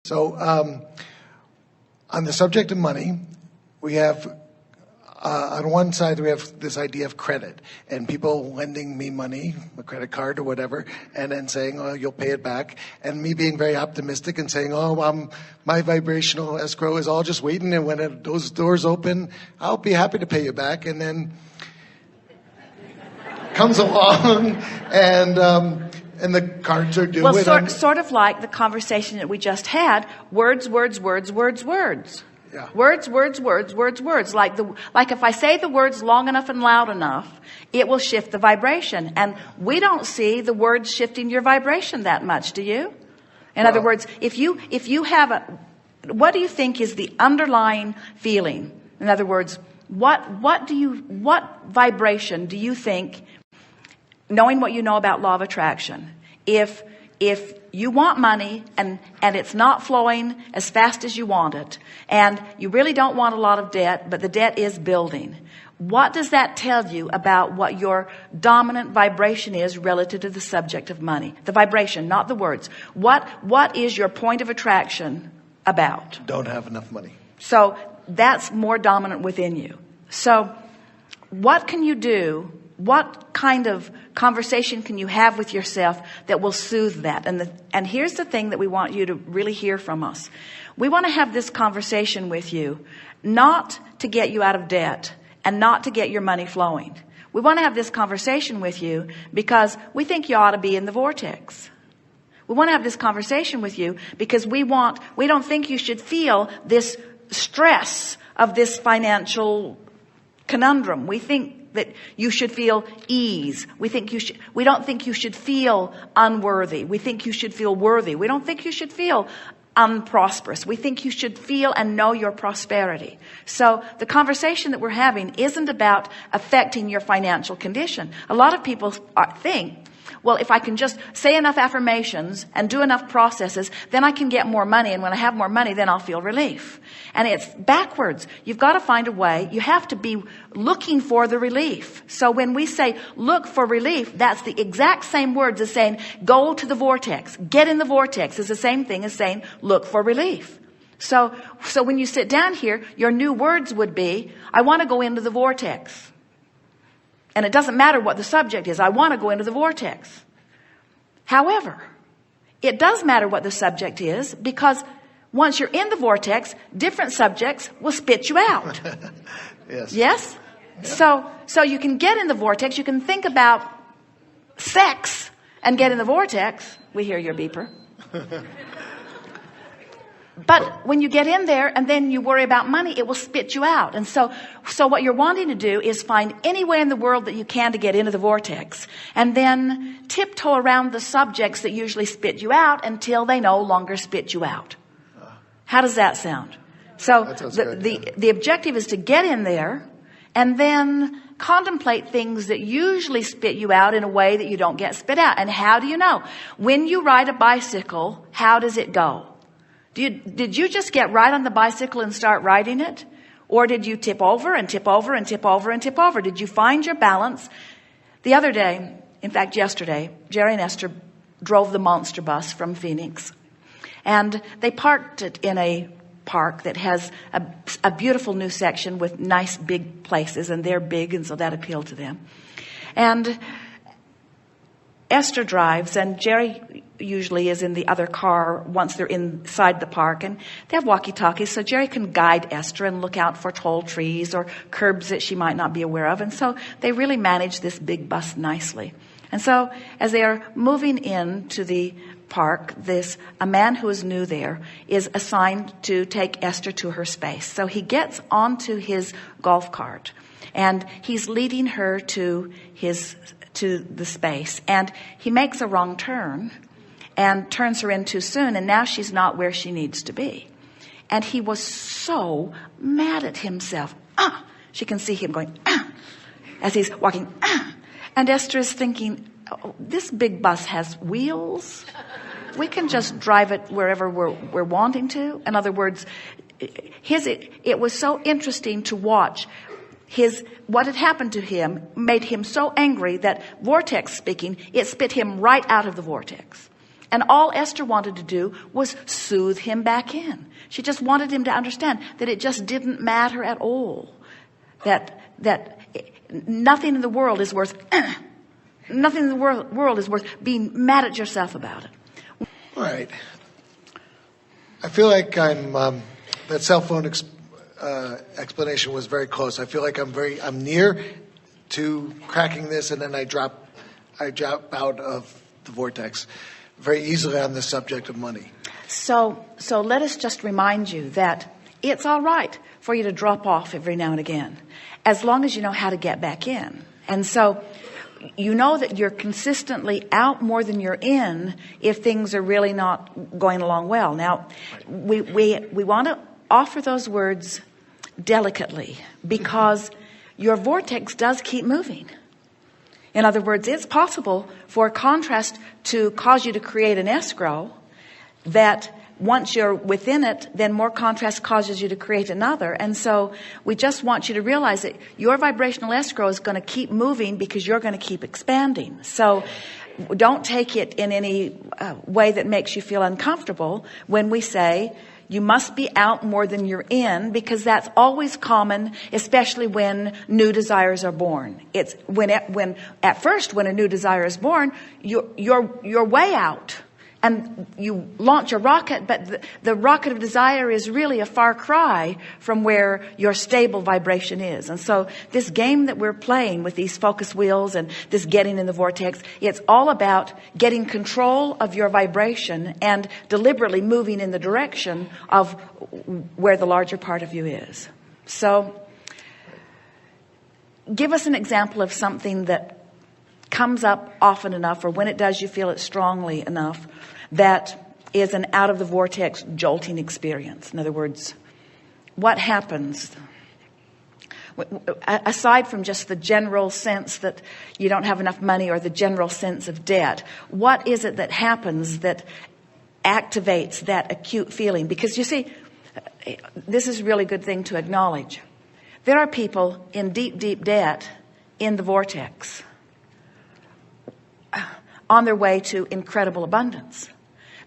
So on the subject of money, we have, on one side, we have this idea of credit and people lending me money, a credit card or whatever, and then saying, oh, you'll pay it back. And me being very optimistic and saying, oh, my vibrational escrow is all just waiting. And when those doors open, I'll be happy to pay you back. And then comes along and the cards are due. Well, sort of like the conversation that we just had. Words, words, words, words, words. Yeah. Words, words, words, words, words. Like if I say the words long enough and loud enough, it will shift the vibration. And we don't see the words shifting your vibration that much, do you? In other words, if you have what do you think is the underlying feeling? In other words, what vibration do you think, knowing what you know about law of attraction, if you want money and it's not flowing as fast as you want it, and you really don't want a lot of debt, but the debt is building, what does that tell you about what your dominant vibration is relative to the subject of money? The vibration, not the words. What is your point of attraction about? Don't have enough money. So that's more dominant within you. So what can you do? What kind of conversation can you have with yourself that will soothe that? And here's the thing that we want you to really hear from us. We want to have this conversation with you, not to get you out of debt and not to get your money flowing. We want to have this conversation with you because we think you ought to be in the vortex. We want to have this conversation with you because we don't think you should feel this stress of this financial conundrum. We think that you should feel ease. We don't think you should feel unworthy. We think you should feel worthy. We don't think you should feel unprosperous. We think you should feel and know your prosperity. So the conversation that we're having isn't about affecting your financial condition. A lot of people think, well, if I can just say enough affirmations and do enough processes, then I can get more money. And when I have more money, then I'll feel relief. And it's backwards. You've got to find a way. You have to be looking for the relief. So when we say look for relief, that's the exact same words as saying go to the vortex. Get in the vortex is the same thing as saying look for relief. So when you sit down here, your new words would be, I want to go into the vortex. And it doesn't matter what the subject is. I want to go into the vortex. However, it does matter what the subject is because once you're in the vortex, different subjects will spit you out. Yes. Yes? Yeah. So you can get in the vortex. You can think about sex and get in the vortex. We hear your beeper. But when you get in there and then you worry about money, it will spit you out. And so what you're wanting to do is find any way in the world that you can to get into the vortex and then tiptoe around the subjects that usually spit you out until they no longer spit you out. How does that sound? So the objective is to get in there and then contemplate things that usually spit you out in a way that you don't get spit out. And how do you know? When you ride a bicycle, how does it go? Did you just get right on the bicycle and start riding it? Or did you tip over and tip over and tip over and tip over? Did you find your balance? The other day, in fact, yesterday, Jerry and Esther drove the monster bus from Phoenix. And they parked it in a park that has a beautiful new section with nice big places. And they're big, and so that appealed to them. And Esther drives, and Jerry usually is in the other car once they're inside the park, and they have walkie-talkies so Jerry can guide Esther and look out for tall trees or curbs that she might not be aware of. And so they really manage this big bus nicely. And so as they are moving into the park, a man who is new there is assigned to take Esther to her space. So he gets onto his golf cart and he's leading her to the space, and he makes a wrong turn and turns her in too soon, and now she's not where she needs to be. And he was so mad at himself. She can see him going as he's walking. And Esther is thinking, oh, this big bus has wheels. We can just drive it wherever we're wanting to. In other words, it was so interesting to watch. What had happened to him made him so angry that, vortex speaking, it spit him right out of the vortex. And all Esther wanted to do was soothe him back in. She just wanted him to understand that it just didn't matter at all. That nothing in the world is worth nothing in the world is worth being mad at yourself about it. All right. I feel like that cell phone explanation was very close. I feel like I'm near to cracking this, and then I drop out of the vortex very easily on the subject of money. So let us just remind you that it's all right for you to drop off every now and again, as long as you know how to get back in. And so you know that you're consistently out more than you're in if things are really not going along well. Now, we want to offer those words delicately, because your vortex does keep moving. In other words, it's possible for a contrast to cause you to create an escrow that once you're within it, then more contrast causes you to create another. And so we just want you to realize that your vibrational escrow is going to keep moving because you're going to keep expanding. So don't take it in any way that makes you feel uncomfortable when we say you must be out more than you're in, because that's always common, especially when new desires are born. It's when at first when a new desire is born, you're way out. And you launch a rocket, but the rocket of desire is really a far cry from where your stable vibration is. And so this game that we're playing with these focus wheels and this getting in the vortex, it's all about getting control of your vibration and deliberately moving in the direction of where the larger part of you is. So give us an example of something that comes up often enough, or when it does, you feel it strongly enough, that is an out of the vortex jolting experience. In other words, what happens aside from just the general sense that you don't have enough money or the general sense of debt? What is it that happens that activates that acute feeling? Because you see, this is a really good thing to acknowledge. There are people in deep, deep debt in the vortex on their way to incredible abundance.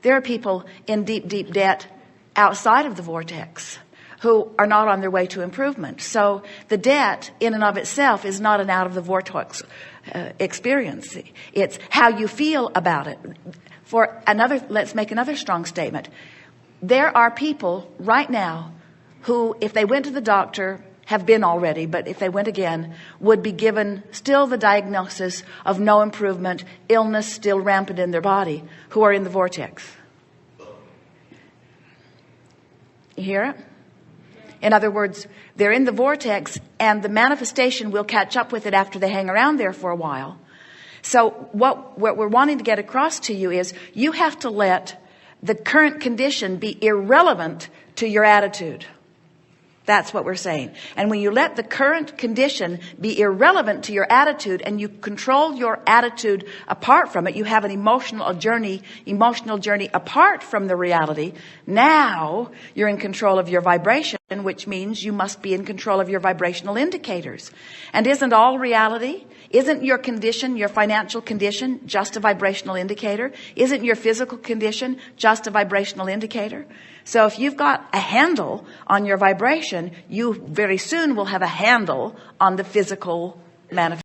There are people in deep, deep debt outside of the vortex who are not on their way to improvement. So the debt in and of itself is not an out of the vortex experience. It's how you feel about it. Let's make another strong statement. There are people right now who, if they went to the doctor, have been already, but if they went again, would be given still the diagnosis of no improvement, illness still rampant in their body, who are in the vortex. You hear it? In other words, they're in the vortex, and the manifestation will catch up with it after they hang around there for a while. So what we're wanting to get across to you is you have to let the current condition be irrelevant to your attitude. That's what we're saying. And when you let the current condition be irrelevant to your attitude and you control your attitude apart from it, you have an emotional journey apart from the reality. Now you're in control of your vibration, which means you must be in control of your vibrational indicators. And isn't all reality? Isn't your condition, your financial condition, just a vibrational indicator? Isn't your physical condition just a vibrational indicator? So if you've got a handle on your vibration, you very soon will have a handle on the physical manifestation.